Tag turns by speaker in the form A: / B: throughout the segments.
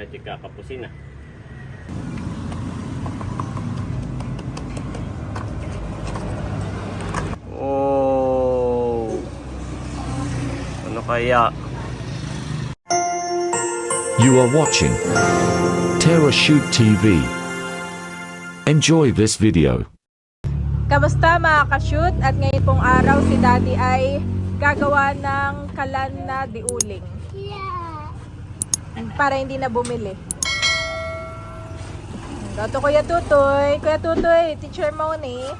A: Ito kakapusin na. Oh, ano kaya?
B: You are watching Terra Shoot TV. Enjoy this video.
C: Kamusta mga ka-shoot? At ngayon pong araw si Daddy ay gagawa ng kalan na diuling. Para hindi na bumili. Ito Kuya Tutoy. Kuya Tutoy, teacher Moni.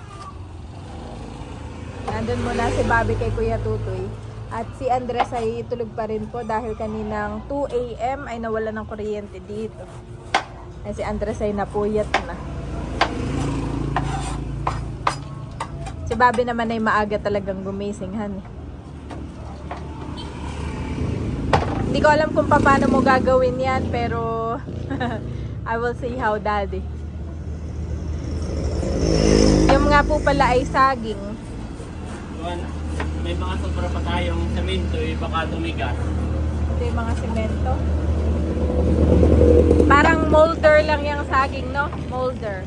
C: Nandun muna si Bobby kay Kuya Tutoy. At si Andres ay tulog pa rin po dahil kaninang 2 AM ay nawala ng kuryente dito. At si Andres ay napuyat na. Si Bobby naman ay maaga talagang gumising, han. Hindi ko alam kung paano mo gagawin yan, pero I will see how, Daddy. Yung nga po pala ay saging.
A: May mga sobra pa tayong semento, baka tumigas.
C: Ito yung mga semento. Parang molder lang yung saging, no? Molder.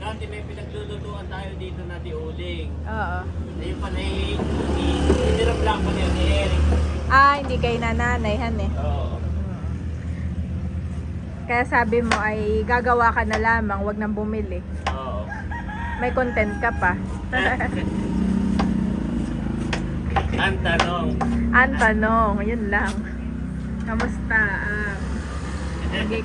A: Dati may pinaglulutuan tayo dito na diuling.
C: Oo.
A: Ayun pa na hinirap lang pa ni Eric.
C: Ah, hindi kayo nananay, han eh.
A: Oo.
C: Kaya sabi mo ay gagawa ka na lamang, wag nang bumili.
A: Oo.
C: May content ka pa.
A: Ang tanong.
C: Ang tanong, yun lang. Kamusta ang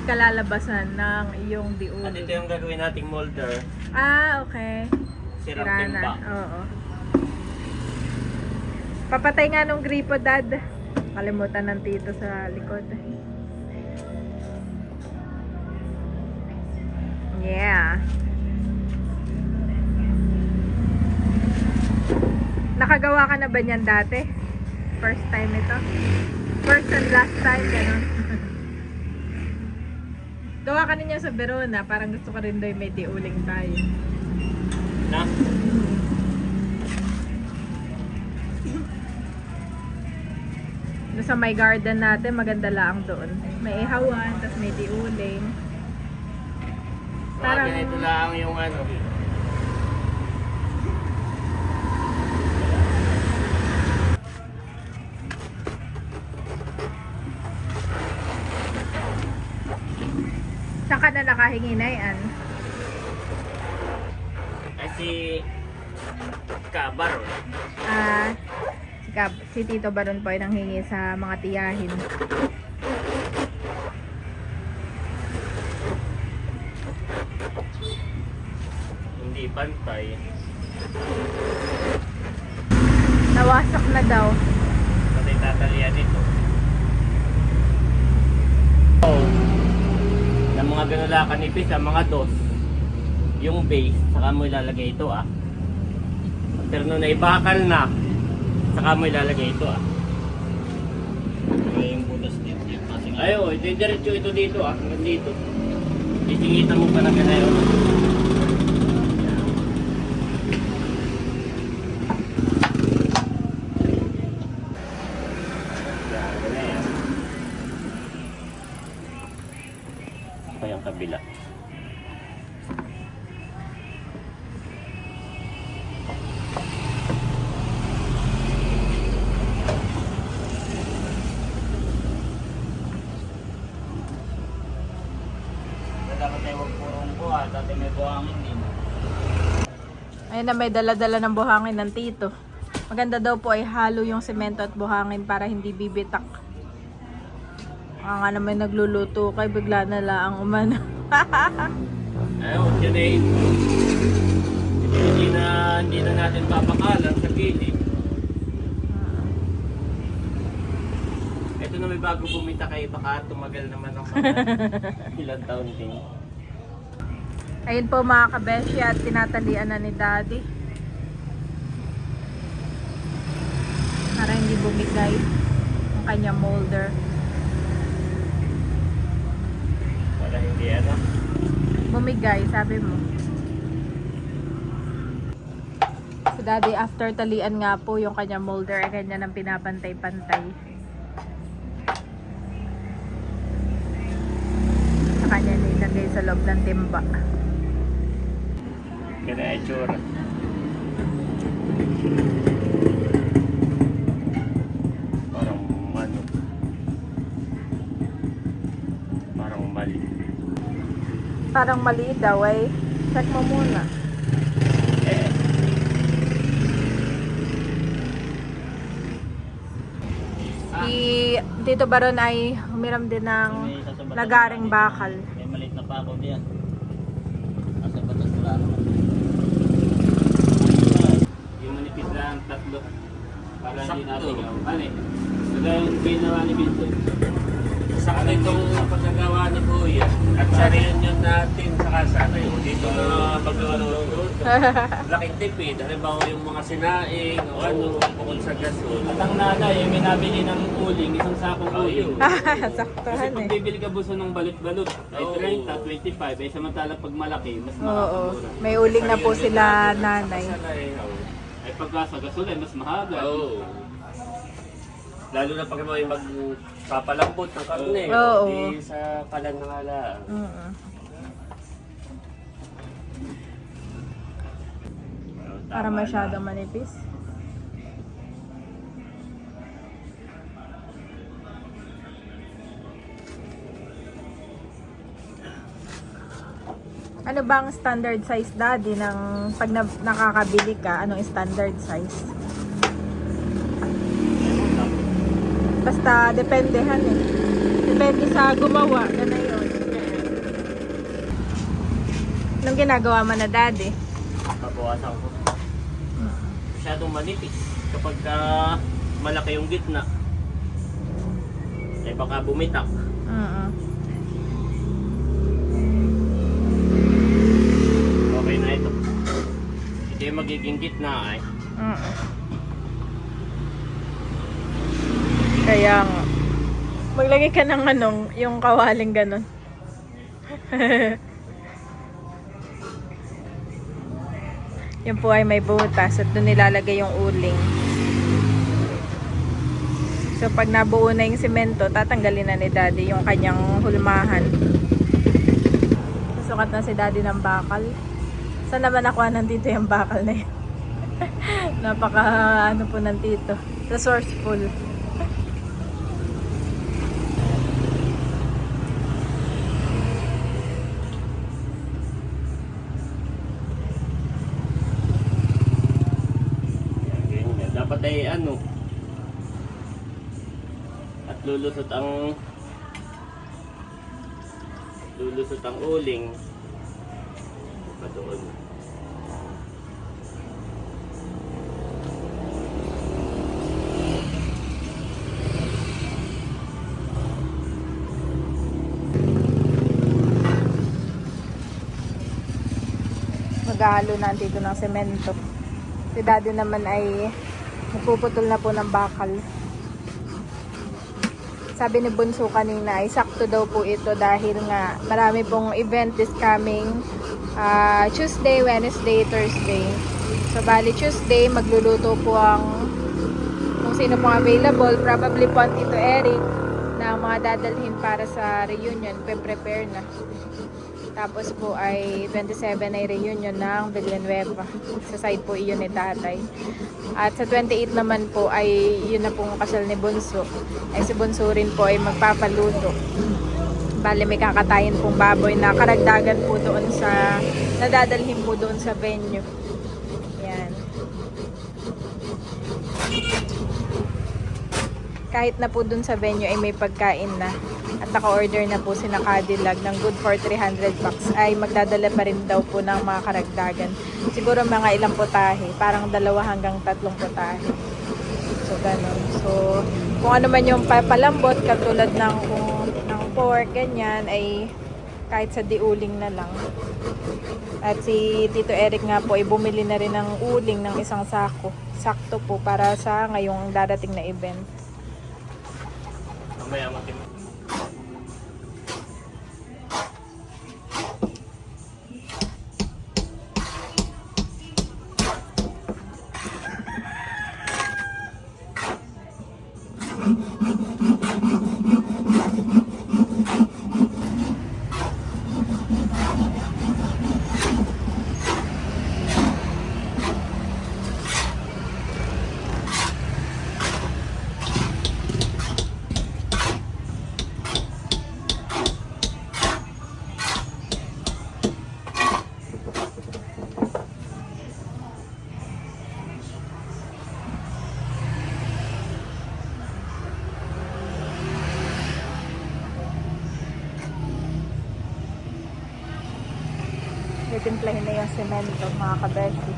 C: kalalabasan ng iyong
A: At
C: diuling?
A: ito yung gagawin nating molder.
C: Ah, okay.
A: Sirang
C: Sira
A: timba.
C: na. Oo. Papatay nga nung gripo, Dad. Kalimutan ng tito sa likod. Yeah. Nakagawa ka na ba niyan dati? First time ito? First and last time, gano'n? Gawa ka na niya sa Verona. Parang gusto ka rin daw may diuling tayo.
A: Na?
C: Sa may garden natin, maganda lang doon. May ihawan, tapos may diuling.
A: Parang ganito lang yung ano.
C: Saan ka na nakahingi na yan?
A: Kasi Kabar.
C: Si Tito Baron po ay nanghingi sa mga tiyahin.
A: Hindi pantay.
C: Nawasak na daw.
A: Patay tatalian ito. Oh. Ng mga ganula kanipis, mga dos. Yung base, saka mo ilalagay ito Pero nung naibakal na, saka mo ilalagay ito yung butas dito. Ayaw, diretso ito dito hanggang dito. Isingitan mo pa na ganayon. Pa yung kabila. Dapat tayo wag purong buha, dati may buhangin din.
C: Ayun na, may dala-dala ng buhangin ng Tito. Maganda daw po ay halo yung semento at buhangin para hindi bibitak. Nga naman nagluluto kay bigla na lang ang umano.
A: Ayun, yun eh. Hindi na natin papakalan sa gilid. Ito na may bago bumita kayo, baka tumagal naman ang mga ilang taon din.
C: Ayun po mga kabeshi at tinatalian na ni Daddy. Para hindi bumigay ang kanyang molder.
A: Wala hindi
C: Bumigay, sabi mo. Si Daddy after talian nga po yung kanyang molder ay kanya nang pinapantay-pantay. sa loob ng timba.
A: Kaya itsura. Parang ano. Parang mali.
C: Parang mali daw ay. Check mo muna.
A: Eh.
C: Si Tito Baron ay humiram din ng lagaring bakal.
A: May maliit na pako diyan. Asa batas wala naman. Yung manipis lang tatlo. Para hindi natin yung mali. Kaya yung ginawa ni Vincent. Sakto itong pagkagawa ni Kuya. At sa reunion natin sa kasana yun. Dito na pagkagawa laking tipid. Halimbawa yung mga sinaing o ano bukod sa gasol. At ang nanay, may nabili ng uling, isang sakong uling. Kasi
C: Saktuhan
A: kung
C: eh.
A: bibili ka buso ng balut-balut, ay 30, 25, ay samantalang pag malaki, mas
C: Oo.
A: makakamura.
C: May uling na po sila nanay.
A: Ay pagka sa gasol ay mas mahaba. Lalo na pag may magpapalambot ng karne,
C: Oo.
A: di sa kalan ng ala.
C: Para masyadong manipis. Ano bang standard size, Daddy, ng pag nakakabili ka? Anong standard size? Basta dependehan eh. Depende sa gumawa. Ganun yun. Anong ginagawa mo na, Daddy?
A: Babawasan ko. Masyadong manipis. Kapag malaki yung gitna, ay baka bumitak. Okay na ito. Ito yung magiging gitna ay.
C: Kaya nga. Maglagay ka ng anong, yung kawaling ganun. Yan po ay may butas at doon nilalagay yung uling. So pag nabuo na yung semento, tatanggalin na ni Daddy yung kanyang hulmahan. Sukat na si Daddy ng bakal. Saan naman nakuha ng tito yung bakal na yun? Napaka ano po ng tito. Resourceful.
A: Dapat ay ano at lulusot ang uling pa doon.
C: Maghahalo na dito ng semento. Si Daddy naman ay nagpuputol na po ng bakal. Sabi ni Bunso kanina ay sakto daw po ito dahil nga marami pong event this coming Tuesday, Wednesday, Thursday. So bali Tuesday magluluto po ang kung sino pong available, probably po ang Tito Eric na mga dadalhin para sa reunion, prepare na. Tapos po ay 27 ay reunion ng Villanueva. Sa side po iyon ni Tatay. At sa 28 naman po ay yun na pong kasal ni Bunso. Ay si Bunso rin po ay magpapaluto. Bale may kakatayin pong baboy na karagdagan po doon sa nadadalhin po doon sa venue. Yan. Kahit na po doon sa venue ay may pagkain na. At naka-order na po si Cadillac ng good for 300 bucks ay magdadala pa rin daw po ng mga karagdagan. Siguro mga ilang putahe, parang 2 hanggang 3 putahe. So ganun. So kung ano man yung papalambot katulad ng pork, ganyan ay kahit sa diuling na lang. At si Tito Eric nga po ay bumili na rin ng uling ng isang sako. Sakto po para sa ngayong darating na event.
A: Mamaya matim.
C: Titimplahin na yung semento, mga kabeshi.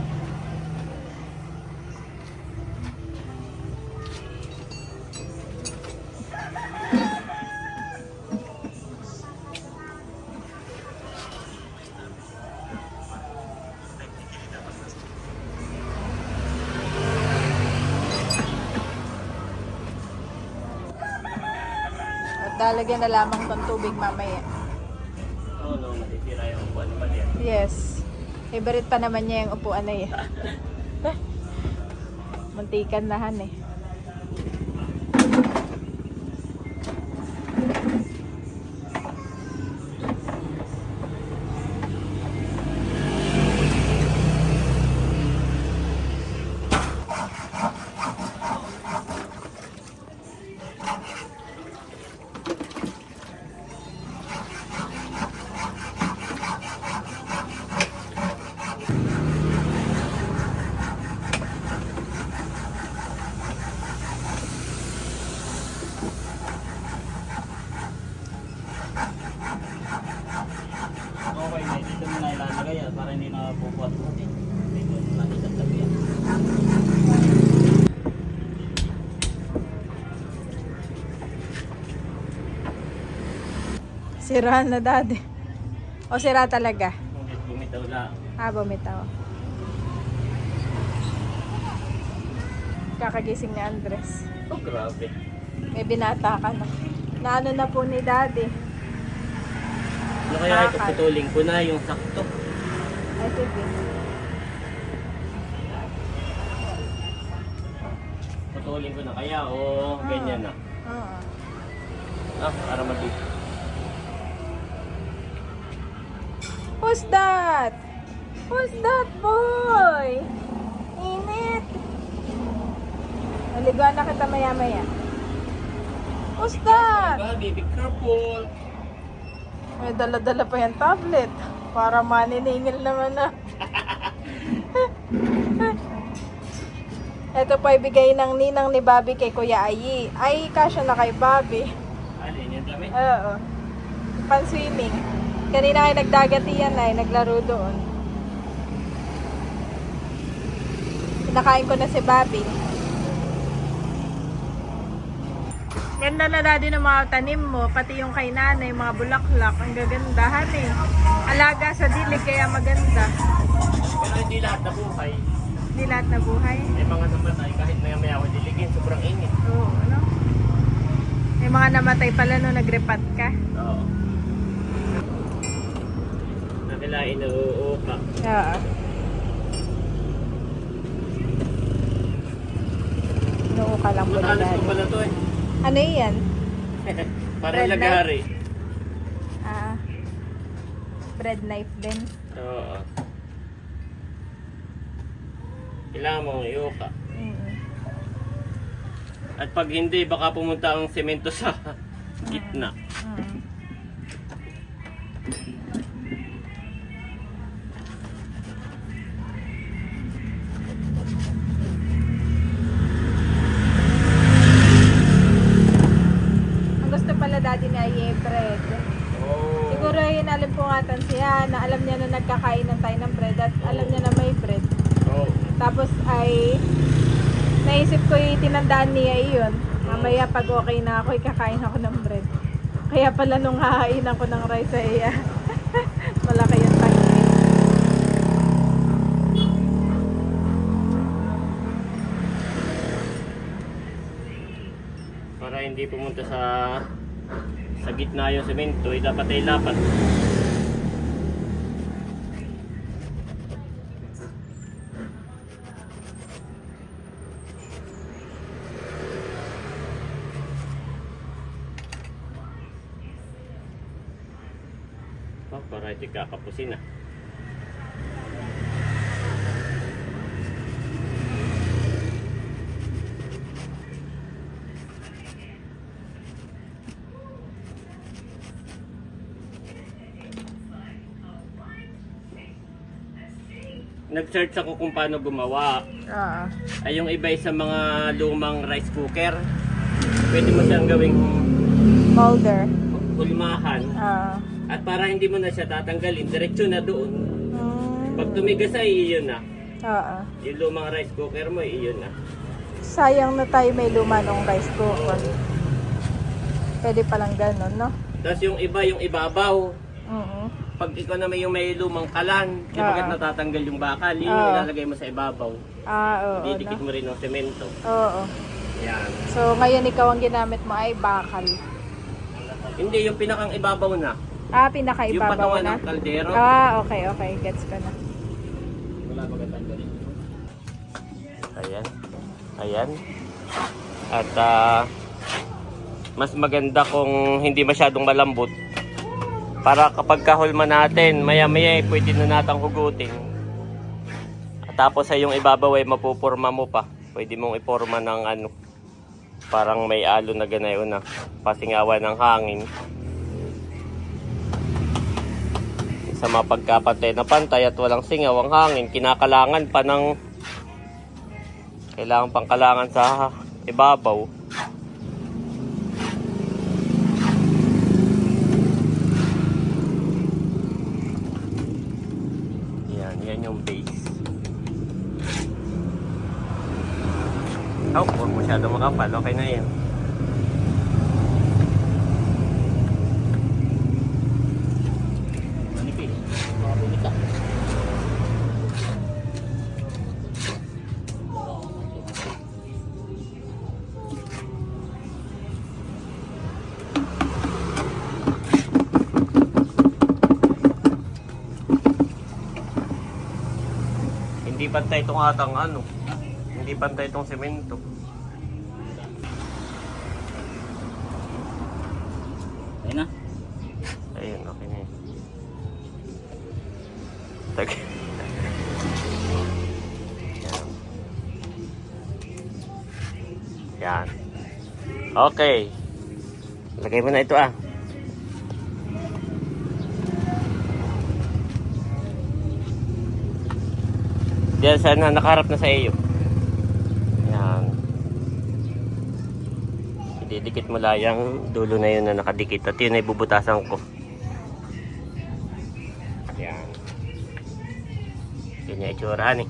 C: At lalagyan na lamang tong tubig mamaya.
A: Oo, no, matitira yung upuan ni Malia.
C: Yes. Favorite pa naman niya yung upuan na yan. Muntikan na han eh.
D: Okay, may dito mo na ilalagay para hindi na bubuhat mo. Dito natin ilalagay.
C: Sira na daddy. O sira talaga?
A: Ngunit bumitaw lang.
C: Ah, bumitaw. Kakagising ni Andres.
A: Oh, grabe.
C: May binata ka na. Naano na po ni daddy.
A: Ano kaya ito,
C: Bakal.
A: putulin ko na yung sakto.
C: Ay, sige.
A: Putulin ko na kaya o ganyan na.
C: Oo.
A: Para mali.
C: Who's that? Who's that boy? Init. Naliguan na kita maya-maya. Who's that?
A: Baby, be careful.
C: May dala-dala pa yung tablet. Para maniningil naman na. Ito pa ibigay ng ninang ni Bobby kay Kuya Ayi. Ay, kasya na kay Bobby.
A: Alin yung damit?
C: Oo. Pan-swimming. Kanina ay nagdagatian na naglaro doon. Pinakain ko na si Bobby. Ganda na daddy ng mga tanim mo, pati yung kay nanay, mga bulaklak, ang gagandahan eh. Alaga sa dilig kaya maganda.
A: Pero hindi lahat na buhay.
C: Hindi lahat na buhay.
A: May mga namatay kahit maya-maya ako diligin, sobrang init.
C: Oo, ano? May mga namatay pala nung nagrepat ka.
A: Oo. Nakilain na uuka.
C: Oo. Inuuka lang po ni
A: Matalas
C: daddy.
A: pa pala to eh.
C: Ano yan?
A: Para
C: Red
A: lagari.
C: Ah, bread knife din.
A: Oo. Kailangan mong iuka.
C: Mm.
A: At pag hindi, baka pumunta ang semento sa gitna.
C: Mm. Ang gusto pala daddy niya ay bread.
A: Oh.
C: Siguro yun alimpungatan siya na alam niya na nagkakainan tayo ng bread at alam niya na may bread.
A: Oh.
C: Tapos ay naisip ko tinandaan niya iyon. Mamaya pag okay na ako, kakain ako ng bread. Kaya pala nung hahain ako ng rice ay malaki yung tangke.
A: Para hindi pumunta sa gitna yung semento, dapat ay lapat. Oh, para ito kakapusin na. Nag-search ako kung paano gumawa.
C: Oo.
A: Ay yung iba sa mga lumang rice cooker. Pwede mo siyang gawing
C: Molder.
A: ulmahan.
C: Oo.
A: At para hindi mo na siya tatanggalin, diretso na doon. Pag tumigas ay iyon na.
C: Oo.
A: Yung lumang rice cooker mo, iyon na.
C: Sayang na tayo may luma nung rice cooker. Pwede palang ganun, no?
A: Tapos yung iba, yung ibabaw.
C: Oo.
A: Pag ikaw na may yung may lumang kalan, di
C: Ah.
A: bakit natatanggal yung bakal, yun
C: Ah.
A: yung ilalagay mo sa ibabaw.
C: Oo,
A: Didikit
C: no?
A: mo rin ng semento.
C: Oo.
A: Yan.
C: So, ngayon ikaw ang ginamit mo ay bakal.
A: Hindi, yung pinakang ibabaw na.
C: Ah,
A: Yung
C: pinakaibabaw
A: patungan
C: na?
A: ng kaldero.
C: Ah, okay. Gets ko na.
D: Wala ba katanggalin?
A: Ayan. Ayan. At mas maganda kung hindi masyadong malambot. Para kapag kahulma natin, maya-maya pwede na natang hugutin. At tapos ay yung ibabaw ay mapupurma mo pa. Pwede mong iporma ng ano. Parang may alo na ganayon na. Pasingawan ng hangin. Sa mapagkapantay na pantay at walang singaw ang hangin, kinakalangan pa ng kailangan pang kalangan sa ibabaw. Yan yung base. Oh, huwag masyado makapal. Okay na yan.
D: Manipis. Mga bumita.
A: Hindi pantay itong atang ano. Hindi pantay itong semento.
D: Ayun na.
A: Ayun, okay na yun. Tag. Yan. Yan. Okay. Lagay mo na ito ah. Diyan sana nakaharap na sa iyo. Yan. Ididikit mo lang yung dulo na yun na nakadikit at yun ay bubutasan ko. Yan. Yan yung itsurahan eh.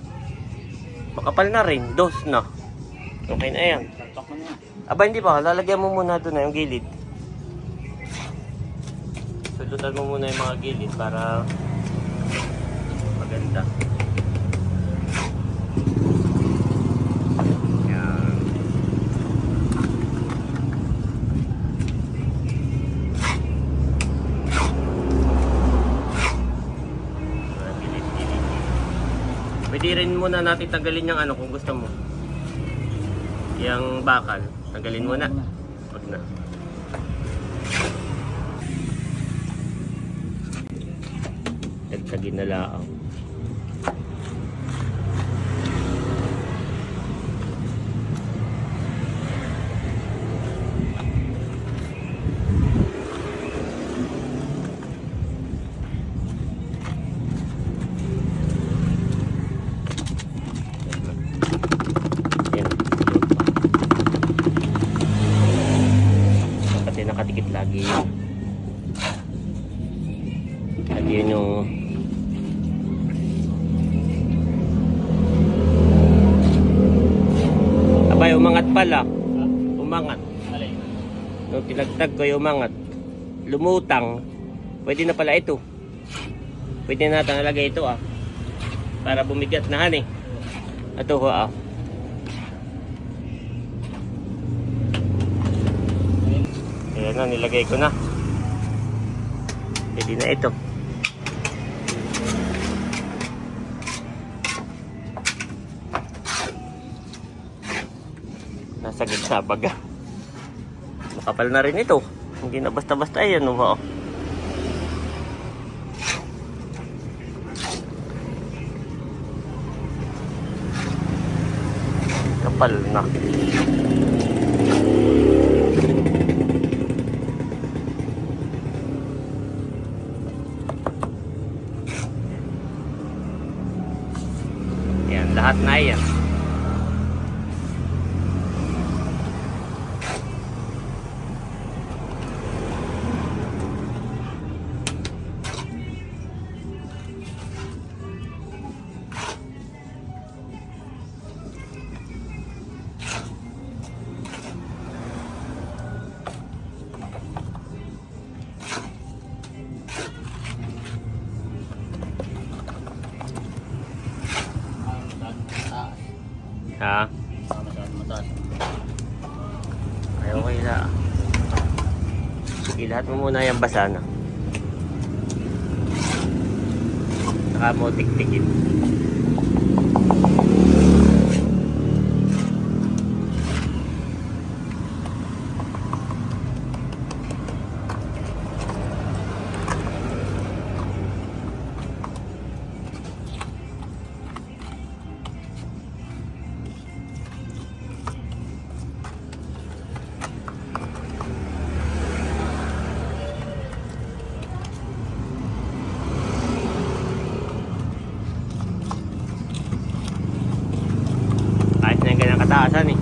A: Makapal na rin. Dos na. Okay na yan.
D: Talpak mo na yan.
A: Aba hindi pa. Lalagyan mo muna doon na yung gilid. Sulutan mo muna yung mga gilid para maganda. Yan. Mga gilid-gilid. Pwede rin muna natin tanggalin yung ano kung gusto mo. Yung bakal. Tanggalin mo na. Huwag na. Tagtagin na lang. Yan. Pati nakatikit lagi yun. Lagi yun yung abay, umangat pala. Umangat.
D: Alay.
A: Nung tinagtag ko yung umangat. Lumutang. Pwede na pala ito. Pwede na natin nalagay ito ah. Para bumigat na han eh. Ito ho ah. Ayan na, nilagay ko na. Pwede na ito. Nasa gitna baga. Makapal na rin ito. Hindi na basta-basta yan. Oh. Kapal na. Yan, lahat na yan. Ha?
D: Baka masyadong mataas.
A: Ay, okay na. Sige, lahat mo muna yung basa na. Saka mo tiktikin. Kahit na yung ganyang kataasan eh.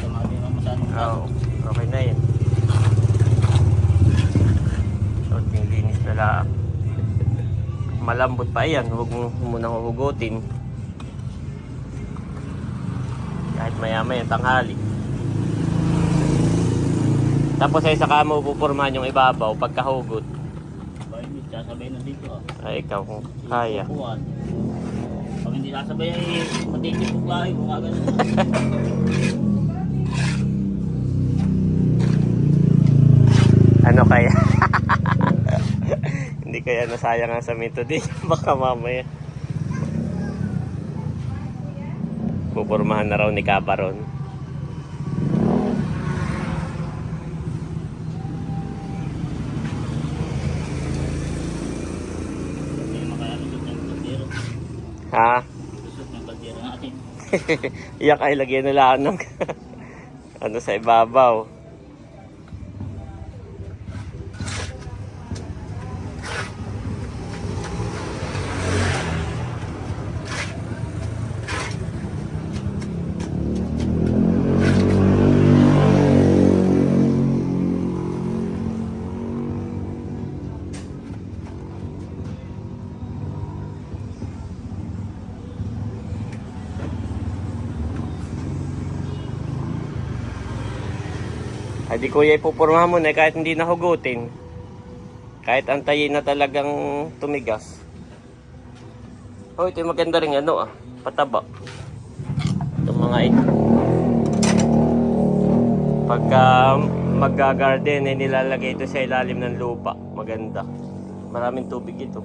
D: Tama din ang masyadong mataas.
A: Oo, okay na yun. So, linis na lang. Malambot pa yan, huwag mo munang huhugutin. Kahit maya-maya tanghali. Tapos ay saka mo pupurmahan yung ibabaw pagkahugot.
D: Ba, hindi sasabay na dito ah.
A: Ay, ikaw kung kaya.
D: Kukuhan. Pag hindi sasabay ay matitipog lahi kung kagano.
A: Ano kaya? Hindi kaya nasayang ang samento din. Baka mamaya. Pupurmahan na raw ni Kaparon.
D: Hindi makayalusot ng kaldero.
A: Ha?
D: Lusot ng kaldero natin.
A: Iyak ay lagyan nila ng ano sa ibabaw. Ay di kuya ipupurmahan mo na kahit hindi nahugutin. Kahit antayin na talagang tumigas. Oh, ito yung maganda rin ano pataba. Itong mga ito. Pagka mag-garden ay nilalagay ito sa ilalim ng lupa. Maganda. Maraming tubig ito.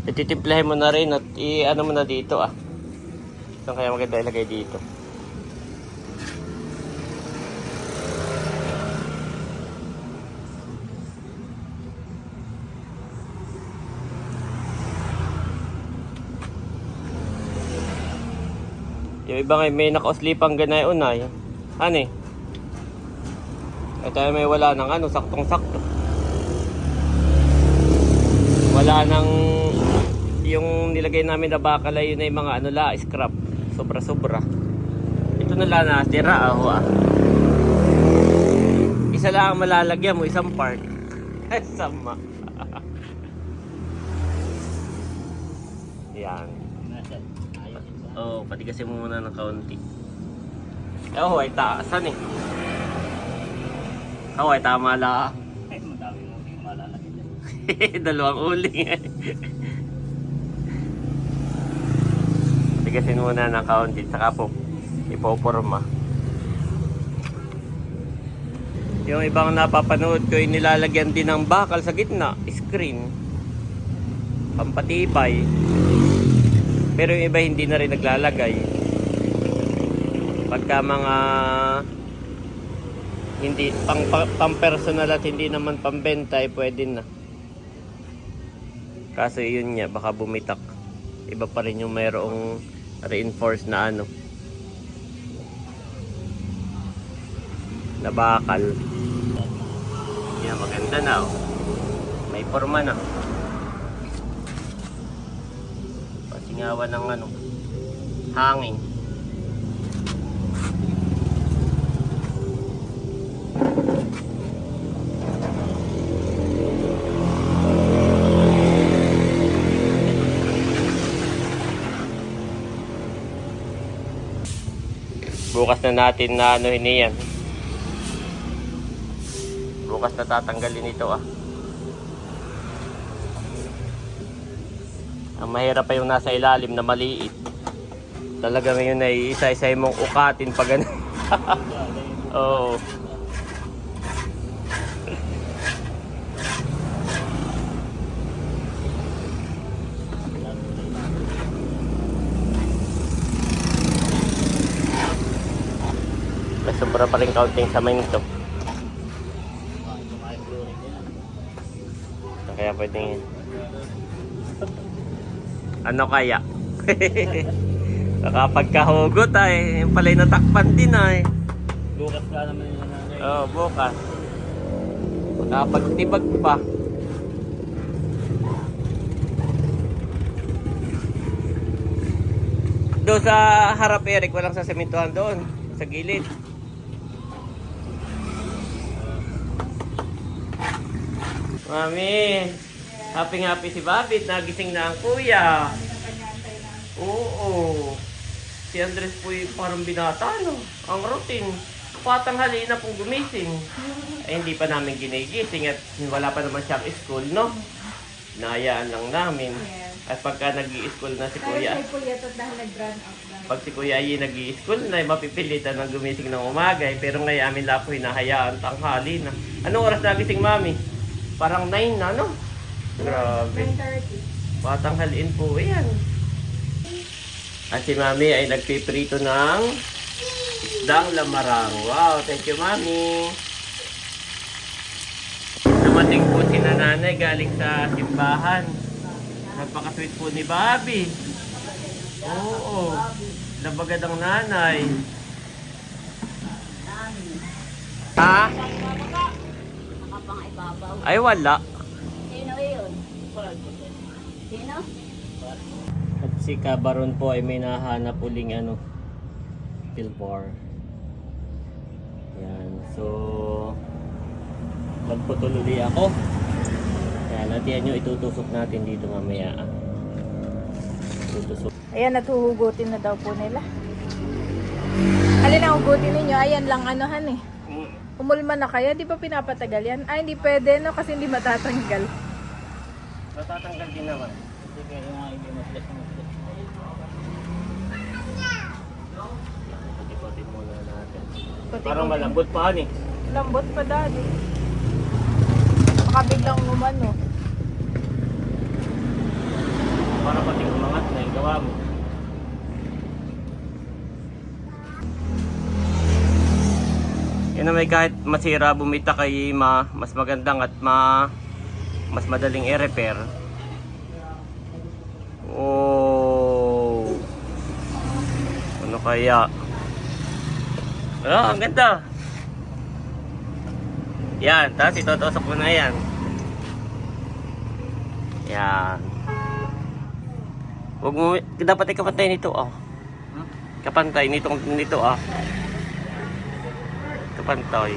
A: Ititimplahin mo na rin at i-ano mo na dito Saan kaya maganda ilagay dito? Yung iba nga may nakauslipan ganay unay. Ano eh? Ito ay may wala ng saktong-sakto. Wala nang yung nilagay namin na bakal ay yun ay mga scrap. Sobra-sobra. Ito na lang natira Isa lang ang malalagyan mo, isang part. Sama. Yan. Patigasin mo muna ng kaunti. Ay taasan eh. Ay tama lang.
D: Ay, madami mo yung malalaki dyan.
A: Dalawang uling Patigasin muna ng kaunti, saka po ipoporma. Yung ibang napapanood ko ay nilalagyan din ng bakal sa gitna, screen, pampatibay. Pero yung iba hindi na rin naglalagay. Pagka mga hindi pang personal at hindi naman pambenta ay pwede na. Kaso yun niya, baka bumitak. Iba pa rin yung mayroong reinforced na ano. Na bakal. Yan, maganda na oh. May forma na. Pasingawan ng ano, hangin. Bukas na natin na ano yan. Bukas na tatanggalin ito ah. Ang mahirap pa yung nasa ilalim na maliit. Talaga ngayon ay isa-isa mong ukatin pa ganun. Oo. Sobra pa rin counting sa minto. Kaya pwedeng ano kaya? Kapag kahugot ay yung pala'y natakpan din ay.
D: Bukas ka naman yung nanay.
A: Oo, bukas. Kapag tibag pa. Doon sa harap Eric, walang sasementuhan doon. Sa gilid. Mami, happy si Babit, nagising na ang kuya. Oo. Si Andres po parang binata, no? Ang routine. Patanghali na pong gumising. Ay hindi pa namin ginigising at wala pa naman siyang school, no? Naayaan lang namin. At pagka nag-i-school na si kuya. Pag si kuya ay nag-i-school na, mapipilitan ng gumising ng umaga. Pero ngayon amin lang po hinahayaan tanghali na. Anong oras nagising, Mami? Parang 9 na, no? Grabe.
C: 9:30.
A: Patanghaliin po yan. At si Mami ay nagpiprito ng isdang lamarang. Wow, thank you, Mami. Dumating po si nanay galing sa simbahan. Nagpaka-sweet po ni Bobby. Oo. Nabagad ang nanay. Ha? Ay, wala.
E: Sino yun? Sino?
A: At si Kabaron po ay may nahanap uling ano, Pilpor. Yan. So, magputululi ako. Kaya natin nyo, itutusok natin dito mamaya. Tutusok.
C: Ayan, natuhugutin na daw po nila. Alin ang hugutin ninyo? Ayan lang anohan eh. Umulma na kaya, di ba pinapatagal yan? Ay, hindi pwede no, kasi hindi matatanggal.
A: Matatanggal din naman.
D: Sige, yung mga hindi mas-less.
A: Ipotid muna natin.
C: Puti
A: Parang
C: ko-
A: malambot pa ni.
C: Lambot pa dali. Baka biglang umano.
A: Para pati umangat na yung gawa mo. Yan na may kahit masira bumita kay mas magandang at mas madaling i-repair. Oh. Ano kaya? Ah, ang ganda. Yan, tapos itutusok mo na yan. Yan. Huwag mo, dapat ikapantay nito, oh. Kapantay nito, ah. Kapantay.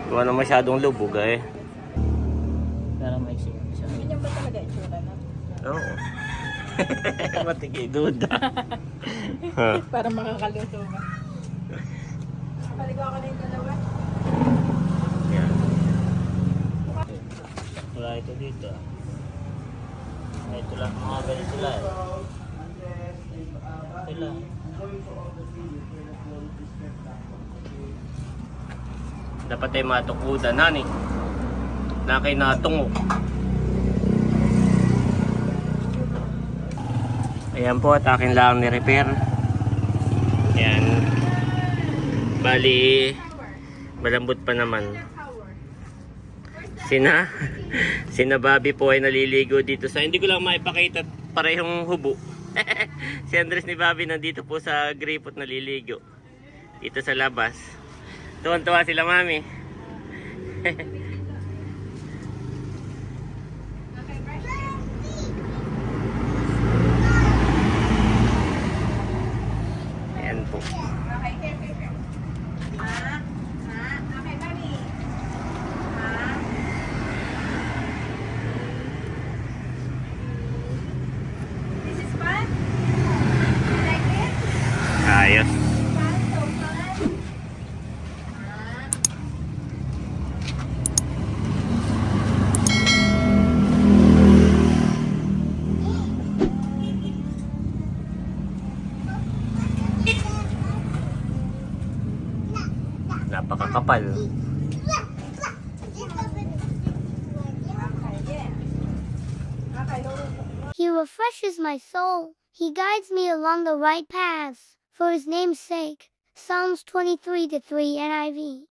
A: Gawa na masyadong lubog, eh.
D: Pero may siya.
C: Ganyan ba talaga itsura na?
A: Oo. Matigi, duda.
C: Para makakaluto ba? Paligaw ka na yung dalawa.
A: Yan.
D: Wala ito dito. Ito lang, mga ganito lang. Ito lang.
A: Dapat ay matukudan, hani. Na kay natungo. Ayan po, at akin lang ni-repair. Ayan. Bali, Malambot pa naman. Sina Bobby po ay naliligo dito sa, hindi ko lang maipakita parehong hubo. Si Andres ni Bobby nandito po sa gripot naliligo. Dito sa labas. Tuwan-tuwa sila mami. Ayan po.
C: This is fun? You like it?
A: Ayos.
C: Fun, so fun.
A: Napakakapal.
F: He refreshes my soul. He guides me along the right paths. For his name's sake. Psalms 23-3 NIV.